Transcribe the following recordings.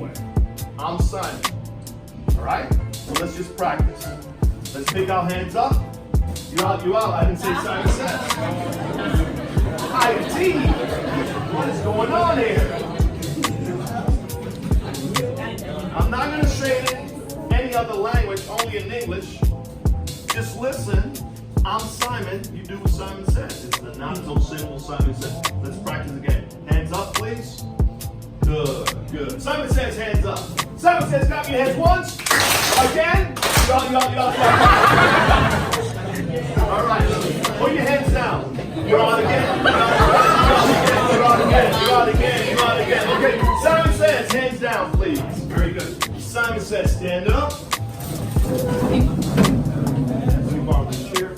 anyway. I'm Simon. All right? So let's just practice. Let's pick our hands up. You out, you out. I didn't say Simon says. Haiti. What is going on here? I'm not going to say it in any other language, only in English. Just listen. I'm Simon. You do what Simon says. It's not so simple. Simon says. Let's practice again. Hands up, please. Good, good. Simon says hands up. Simon says clap your hands once. Again. Y'all. All right. Put your hands down. You're on again. You're on again. Okay. Simon says hands down, please. Very good. Simon says stand up. Let me borrow this chair.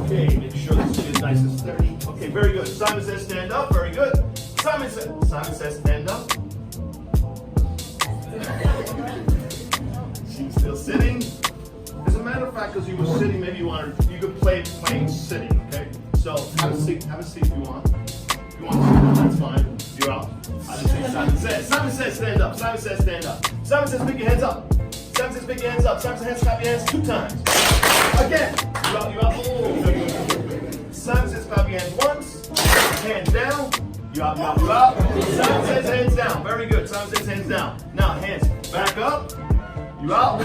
Okay, make sure this is nice and sturdy. Okay, very good. Simon says stand up. Very good. Simon says stand up. She's still sitting. As a matter of fact, because you were sitting, maybe you could play playing sitting. Okay. So have a seat if you want. If you want to, that's fine. You're out. I just say Simon says. Simon says stand up. Simon says stand up. Simon says pick your hands up. Simon says pick your hands up. Simon says clap your hands 2 times. Again. You're out. Oh. Simon says clap your hands once. Hands down. You're out. Simon says hands down. Very good. Simon says hands down. Now hands back up. You out.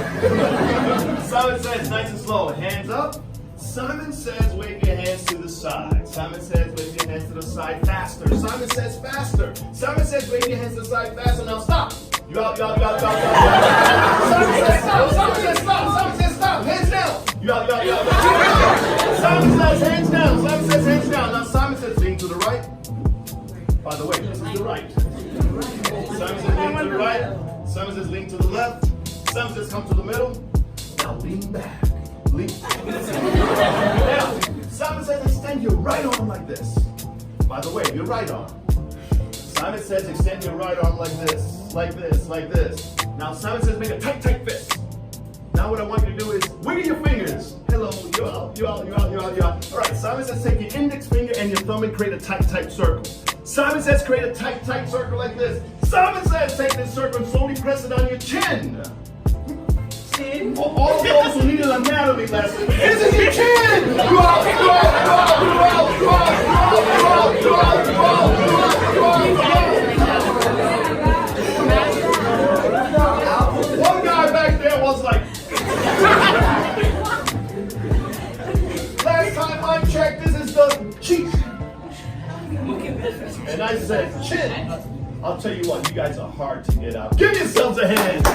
Simon says nice and slow. Hands up. Simon says wave your hands to the side. Simon says wave your hands to the side faster. Simon says faster. Simon says wave your hands to the side faster. Now stop. You out. Simon says stop. Simon says stop. Simon says stop. Hands down. You out. Simon says hands down. Simon says hands down. Now Simon says lean to the right. By the way, this is the right. Simon says lean to the right. Simon says lean to the left. Simon says come to the middle. Now lean back. Lean. Now, Simon says extend your right arm like this. By the way, your right arm. Simon says extend your right arm like this. Now Simon says make a tight fist. Now what I want you to do is wiggle your fingers. Hello, you out. All right, Simon says take your index finger and your thumb and create a tight circle. Simon says create a tight circle like this. Simon says take this circle and slowly press it on your chin. For all those who need an anatomy lesson, this is your chin! One guy back there was like, last time I checked, this is the cheek. And I said, chin. I'll tell you what, you guys are hard to get out. Give yourselves a hand.